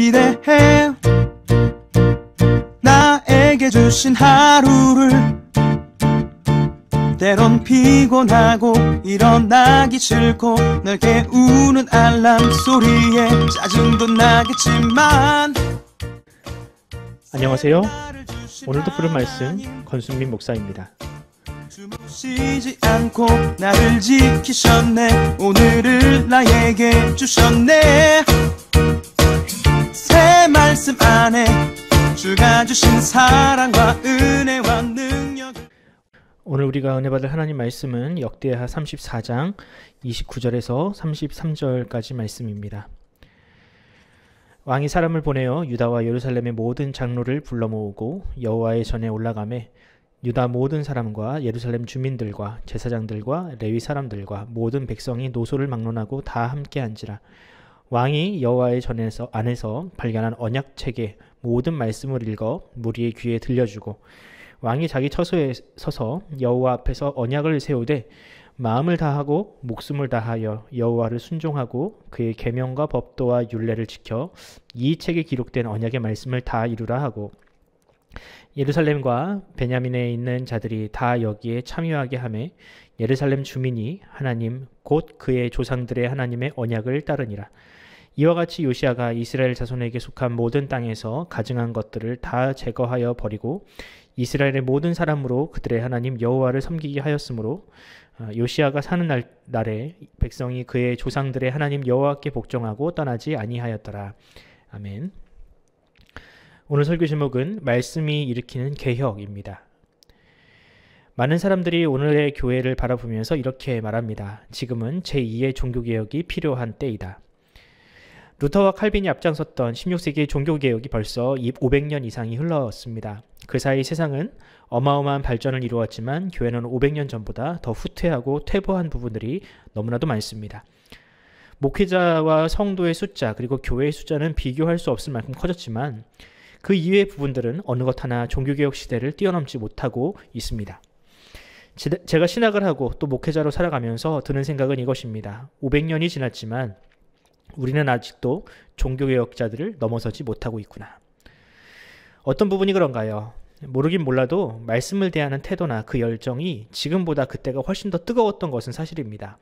기대해. 나에게 주신 하루를 때론 피곤하고 일어나기 싫고 널 깨우는 알람 소리에 짜증도 나겠지만. 안녕하세요. 오늘도 부른 말씀 권순민 목사입니다. 쉬지 않고 나를 지키셨네. 오늘을 나에게 주셨네. 새 말씀 안에 주가 주신 사랑과 은혜와 능력. 오늘 우리가 은혜 받을 하나님 말씀은 역대하 34장 29절에서 33절까지 말씀입니다. 왕이 사람을 보내어 유다와 예루살렘의 모든 장로를 불러 모으고 여호와의 전에 올라가매 유다 모든 사람과 예루살렘 주민들과 제사장들과 레위 사람들과 모든 백성이 노소를 막론하고 다 함께 앉으라. 왕이 여호와의 전에서 안에서 발견한 언약책의 모든 말씀을 읽어 무리의 귀에 들려주고 왕이 자기 처소에 서서 여호와 앞에서 언약을 세우되 마음을 다하고 목숨을 다하여 여호와를 순종하고 그의 계명과 법도와 율례를 지켜 이 책에 기록된 언약의 말씀을 다 이루라 하고 예루살렘과 베냐민에 있는 자들이 다 여기에 참여하게 하매 예루살렘 주민이 하나님 곧 그의 조상들의 하나님의 언약을 따르니라. 이와 같이 요시야가 이스라엘 자손에게 속한 모든 땅에서 가증한 것들을 다 제거하여 버리고 이스라엘의 모든 사람으로 그들의 하나님 여호와를 섬기게 하였으므로 요시야가 사는 날에 백성이 그의 조상들의 하나님 여호와께 복종하고 떠나지 아니하였더라. 아멘. 오늘 설교 제목은 말씀이 일으키는 개혁입니다. 많은 사람들이 오늘의 교회를 바라보면서 이렇게 말합니다. 지금은 제2의 종교개혁이 필요한 때이다. 루터와 칼빈이 앞장섰던 16세기의 종교개혁이 벌써 500년 이상이 흘렀습니다. 그 사이 세상은 어마어마한 발전을 이루었지만 교회는 500년 전보다 더 후퇴하고 퇴보한 부분들이 너무나도 많습니다. 목회자와 성도의 숫자 그리고 교회의 숫자는 비교할 수 없을 만큼 커졌지만 그 이외의 부분들은 어느 것 하나 종교개혁 시대를 뛰어넘지 못하고 있습니다. 제가 신학을 하고 또 목회자로 살아가면서 드는 생각은 이것입니다. 500년이 지났지만 우리는 아직도 종교개혁자들을 넘어서지 못하고 있구나. 어떤 부분이 그런가요? 모르긴 몰라도 말씀을 대하는 태도나 그 열정이 지금보다 그때가 훨씬 더 뜨거웠던 것은 사실입니다.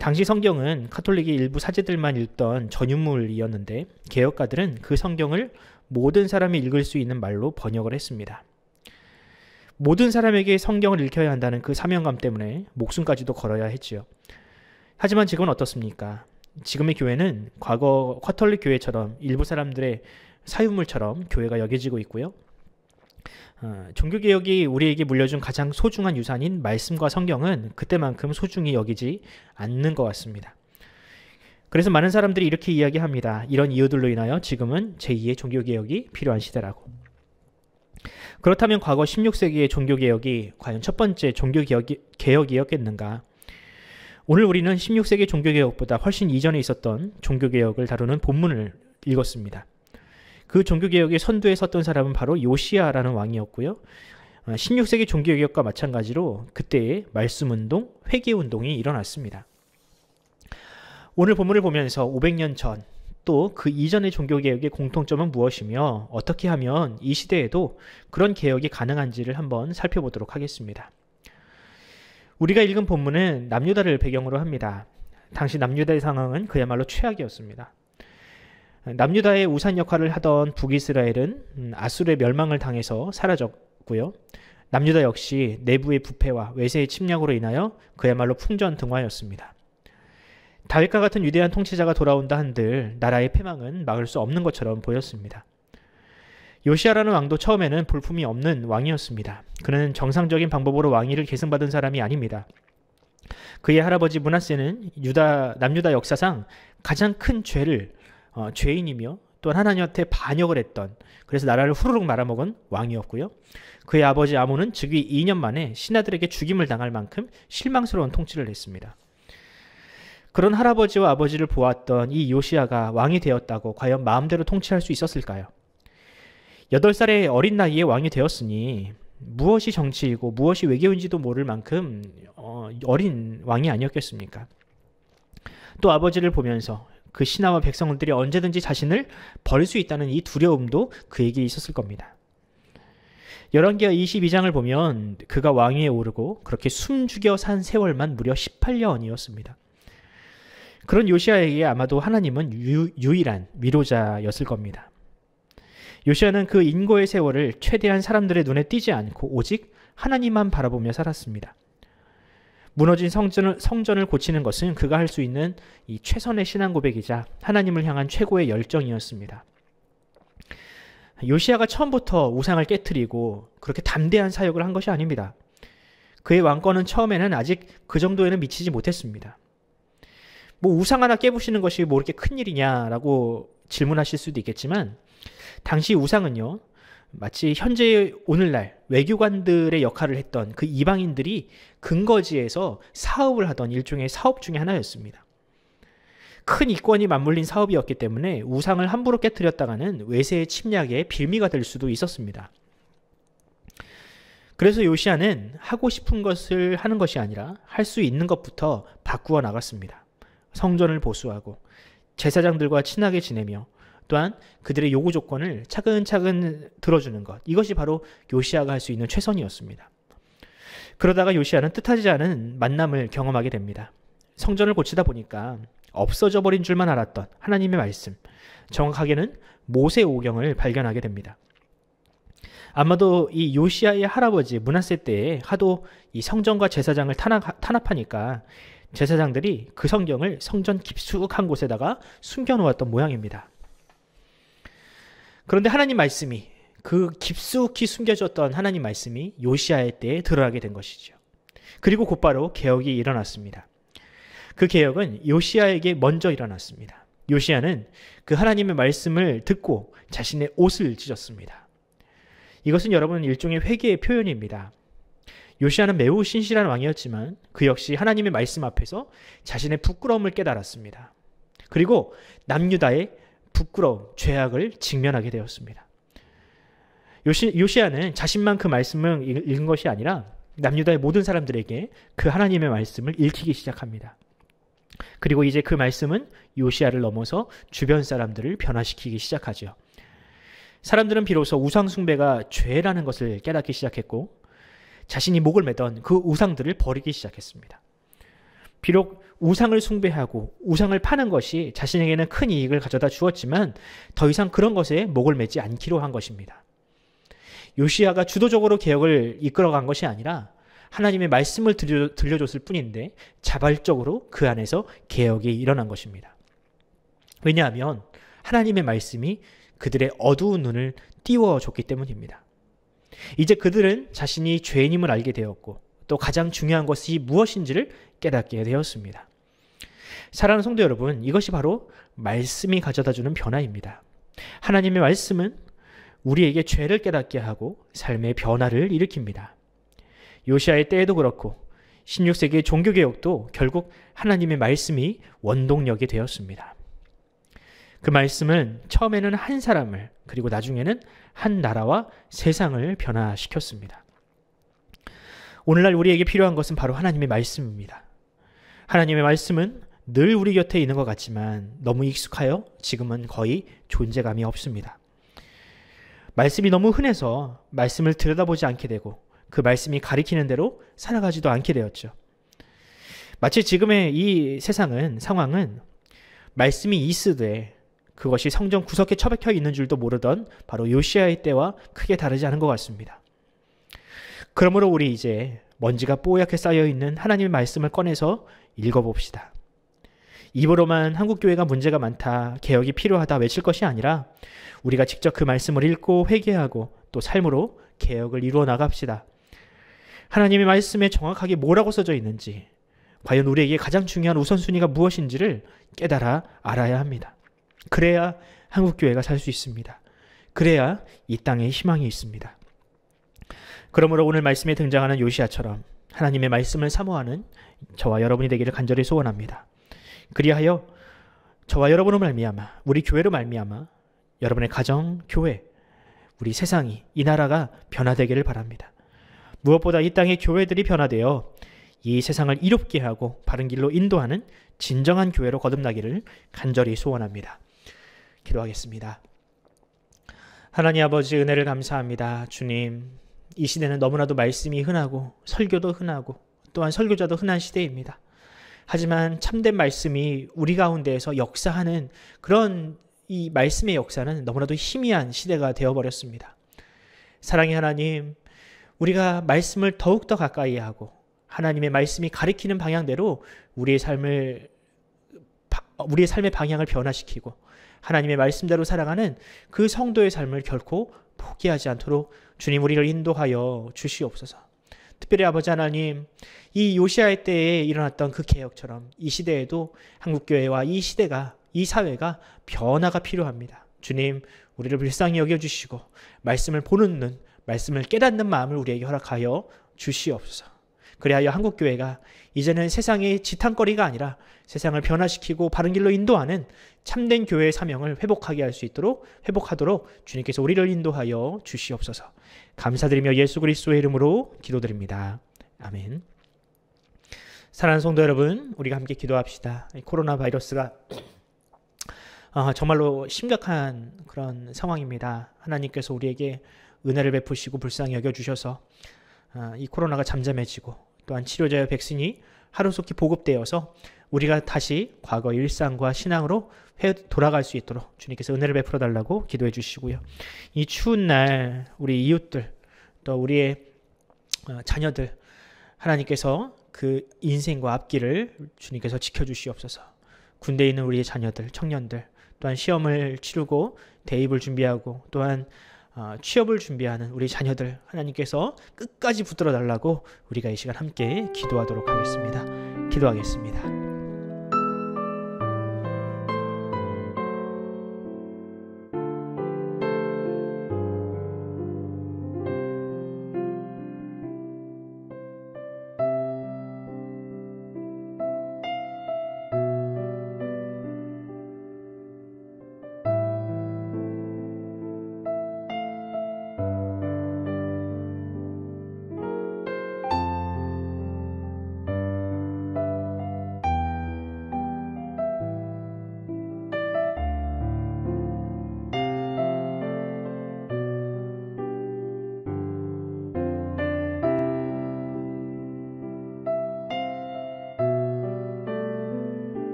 당시 성경은 카톨릭의 일부 사제들만 읽던 전유물이었는데 개혁가들은 그 성경을 모든 사람이 읽을 수 있는 말로 번역을 했습니다. 모든 사람에게 성경을 읽혀야 한다는 그 사명감 때문에 목숨까지도 걸어야 했지요. 하지만 지금은 어떻습니까? 지금의 교회는 과거 카톨릭 교회처럼 일부 사람들의 사유물처럼 교회가 여겨지고 있고요. 종교개혁이 우리에게 물려준 가장 소중한 유산인 말씀과 성경은 그때만큼 소중히 여기지 않는 것 같습니다. 그래서 많은 사람들이 이렇게 이야기합니다. 이런 이유들로 인하여 지금은 제2의 종교개혁이 필요한 시대라고. 그렇다면 과거 16세기의 종교개혁이 과연 첫 번째 종교개혁이었겠는가? 오늘 우리는 16세기 종교개혁보다 훨씬 이전에 있었던 종교개혁을 다루는 본문을 읽었습니다. 그 종교개혁의 선두에 섰던 사람은 바로 요시야라는 왕이었고요. 16세기 종교개혁과 마찬가지로 그때의 말씀운동, 회개운동이 일어났습니다. 오늘 본문을 보면서 500년 전 또 그 이전의 종교개혁의 공통점은 무엇이며 어떻게 하면 이 시대에도 그런 개혁이 가능한지를 한번 살펴보도록 하겠습니다. 우리가 읽은 본문은 남유다를 배경으로 합니다. 당시 남유다의 상황은 그야말로 최악이었습니다. 남유다의 우산 역할을 하던 북이스라엘은 아수르의 멸망을 당해서 사라졌고요. 남유다 역시 내부의 부패와 외세의 침략으로 인하여 그야말로 풍전등화였습니다. 다윗과 같은 위대한 통치자가 돌아온다 한들 나라의 패망은 막을 수 없는 것처럼 보였습니다. 요시야라는 왕도 처음에는 볼품이 없는 왕이었습니다. 그는 정상적인 방법으로 왕위를 계승받은 사람이 아닙니다. 그의 할아버지 므낫세는 남유다 역사상 가장 큰 죄인이며 또한 하나님한테 반역을 했던, 그래서 나라를 후루룩 말아먹은 왕이었고요. 그의 아버지 아몬은 즉위 2년 만에 신하들에게 죽임을 당할 만큼 실망스러운 통치를 했습니다. 그런 할아버지와 아버지를 보았던 이 요시야가 왕이 되었다고 과연 마음대로 통치할 수 있었을까요? 8살의 어린 나이에 왕이 되었으니 무엇이 정치이고 무엇이 외교인지도 모를 만큼 어린 왕이 아니었겠습니까? 또 아버지를 보면서 그 신하와 백성들이 언제든지 자신을 버릴 수 있다는 이 두려움도 그에게 있었을 겁니다. 열왕기하 22장을 보면 그가 왕위에 오르고 그렇게 숨죽여 산 세월만 무려 18년이었습니다. 그런 요시아에게 아마도 하나님은 유일한 위로자였을 겁니다. 요시아는 그 인고의 세월을 최대한 사람들의 눈에 띄지 않고 오직 하나님만 바라보며 살았습니다. 무너진 성전을 고치는 것은 그가 할 수 있는 이 최선의 신앙 고백이자 하나님을 향한 최고의 열정이었습니다. 요시아가 처음부터 우상을 깨트리고 그렇게 담대한 사역을 한 것이 아닙니다. 그의 왕권은 처음에는 아직 그 정도에는 미치지 못했습니다. 뭐 우상 하나 깨부시는 것이 뭐 이렇게 큰일이냐라고 질문하실 수도 있겠지만 당시 우상은요, 마치 현재 오늘날 외교관들의 역할을 했던 그 이방인들이 근거지에서 사업을 하던 일종의 사업 중에 하나였습니다. 큰 이권이 맞물린 사업이었기 때문에 우상을 함부로 깨트렸다가는 외세의 침략의 빌미가 될 수도 있었습니다. 그래서 요시아는 하고 싶은 것을 하는 것이 아니라 할 수 있는 것부터 바꾸어 나갔습니다. 성전을 보수하고 제사장들과 친하게 지내며 또한 그들의 요구 조건을 차근차근 들어주는 것, 이것이 바로 요시아가 할 수 있는 최선이었습니다. 그러다가 요시아는 뜻하지 않은 만남을 경험하게 됩니다. 성전을 고치다 보니까 없어져 버린 줄만 알았던 하나님의 말씀, 정확하게는 모세오경을 발견하게 됩니다. 아마도 이 요시아의 할아버지 므낫세 때에 하도 이 성전과 제사장을 탄압하니까 제사장들이 그 성경을 성전 깊숙한 곳에다가 숨겨놓았던 모양입니다. 그런데 하나님 말씀이, 그 깊숙이 숨겨졌던 하나님 말씀이 요시아의 때에 드러나게 된 것이죠. 그리고 곧바로 개혁이 일어났습니다. 그 개혁은 요시아에게 먼저 일어났습니다. 요시아는 그 하나님의 말씀을 듣고 자신의 옷을 찢었습니다. 이것은 여러분 일종의 회개의 표현입니다. 요시아는 매우 신실한 왕이었지만 그 역시 하나님의 말씀 앞에서 자신의 부끄러움을 깨달았습니다. 그리고 남유다의 부끄러움, 죄악을 직면하게 되었습니다. 요시아는 자신만 그 말씀을 읽은 것이 아니라 남유다의 모든 사람들에게 그 하나님의 말씀을 읽히기 시작합니다. 그리고 이제 그 말씀은 요시아를 넘어서 주변 사람들을 변화시키기 시작하죠. 사람들은 비로소 우상 숭배가 죄라는 것을 깨닫기 시작했고 자신이 목을 매던 그 우상들을 버리기 시작했습니다. 비록 우상을 숭배하고 우상을 파는 것이 자신에게는 큰 이익을 가져다 주었지만 더 이상 그런 것에 목을 매지 않기로 한 것입니다. 요시아가 주도적으로 개혁을 이끌어간 것이 아니라 하나님의 말씀을 들려줬을 뿐인데 자발적으로 그 안에서 개혁이 일어난 것입니다. 왜냐하면 하나님의 말씀이 그들의 어두운 눈을 띄워줬기 때문입니다. 이제 그들은 자신이 죄인임을 알게 되었고 또 가장 중요한 것이 무엇인지를 깨닫게 되었습니다. 사랑하는 성도 여러분, 이것이 바로 말씀이 가져다주는 변화입니다. 하나님의 말씀은 우리에게 죄를 깨닫게 하고 삶의 변화를 일으킵니다. 요시아의 때에도 그렇고 16세기의 종교개혁도 결국 하나님의 말씀이 원동력이 되었습니다. 그 말씀은 처음에는 한 사람을 그리고 나중에는 한 나라와 세상을 변화시켰습니다. 오늘날 우리에게 필요한 것은 바로 하나님의 말씀입니다. 하나님의 말씀은 늘 우리 곁에 있는 것 같지만 너무 익숙하여 지금은 거의 존재감이 없습니다. 말씀이 너무 흔해서 말씀을 들여다보지 않게 되고 그 말씀이 가리키는 대로 살아가지도 않게 되었죠. 마치 지금의 이 상황은 말씀이 있으되 그것이 성전 구석에 처박혀 있는 줄도 모르던 바로 요시아의 때와 크게 다르지 않은 것 같습니다. 그러므로 우리 이제 먼지가 뽀얗게 쌓여있는 하나님의 말씀을 꺼내서 읽어봅시다. 입으로만 한국교회가 문제가 많다, 개혁이 필요하다 외칠 것이 아니라 우리가 직접 그 말씀을 읽고 회개하고 또 삶으로 개혁을 이루어 나갑시다. 하나님의 말씀에 정확하게 뭐라고 써져 있는지, 과연 우리에게 가장 중요한 우선순위가 무엇인지를 깨달아 알아야 합니다. 그래야 한국교회가 살 수 있습니다. 그래야 이 땅에 희망이 있습니다. 그러므로 오늘 말씀에 등장하는 요시아처럼 하나님의 말씀을 사모하는 저와 여러분이 되기를 간절히 소원합니다. 그리하여 저와 여러분으로 말미암아, 우리 교회로 말미암아 여러분의 가정, 교회, 우리 세상이, 이 나라가 변화되기를 바랍니다. 무엇보다 이 땅의 교회들이 변화되어 이 세상을 이롭게 하고 바른 길로 인도하는 진정한 교회로 거듭나기를 간절히 소원합니다. 기도하겠습니다. 하나님 아버지, 은혜를 감사합니다. 주님, 이 시대는 너무나도 말씀이 흔하고 설교도 흔하고 또한 설교자도 흔한 시대입니다. 하지만 참된 말씀이 우리 가운데에서 역사하는 그런 이 말씀의 역사는 너무나도 희미한 시대가 되어버렸습니다. 사랑의 하나님, 우리가 말씀을 더욱더 가까이 하고 하나님의 말씀이 가리키는 방향대로 우리의 삶의 방향을 변화시키고 하나님의 말씀대로 살아가는 그 성도의 삶을 결코 포기하지 않도록 주님 우리를 인도하여 주시옵소서. 특별히 아버지 하나님, 이 요시아의 때에 일어났던 그 개혁처럼 이 시대에도 한국교회와 이 시대가, 이 사회가 변화가 필요합니다. 주님, 우리를 불쌍히 여겨주시고 말씀을 보는 눈, 말씀을 깨닫는 마음을 우리에게 허락하여 주시옵소서. 그리하여 한국교회가 이제는 세상의 지탄거리가 아니라 세상을 변화시키고 바른 길로 인도하는 참된 교회의 사명을 회복하도록 주님께서 우리를 인도하여 주시옵소서. 감사드리며 예수 그리스도의 이름으로 기도드립니다. 아멘. 사랑하는 성도 여러분, 우리가 함께 기도합시다. 코로나 바이러스가 정말로 심각한 그런 상황입니다. 하나님께서 우리에게 은혜를 베푸시고 불쌍히 여겨주셔서 이 코로나가 잠잠해지고 또한 치료제와 백신이 하루속히 보급되어서 우리가 다시 과거 일상과 신앙으로 돌아갈 수 있도록 주님께서 은혜를 베풀어 달라고 기도해 주시고요. 이 추운 날 우리 이웃들 또 우리의 자녀들 하나님께서 그 인생과 앞길을 주님께서 지켜주시옵소서. 군대에 있는 우리의 자녀들, 청년들 또한 시험을 치르고 대입을 준비하고 또한 취업을 준비하는 우리 자녀들 하나님께서 끝까지 붙들어 달라고 우리가 이 시간 함께 기도하도록 하겠습니다. 기도하겠습니다.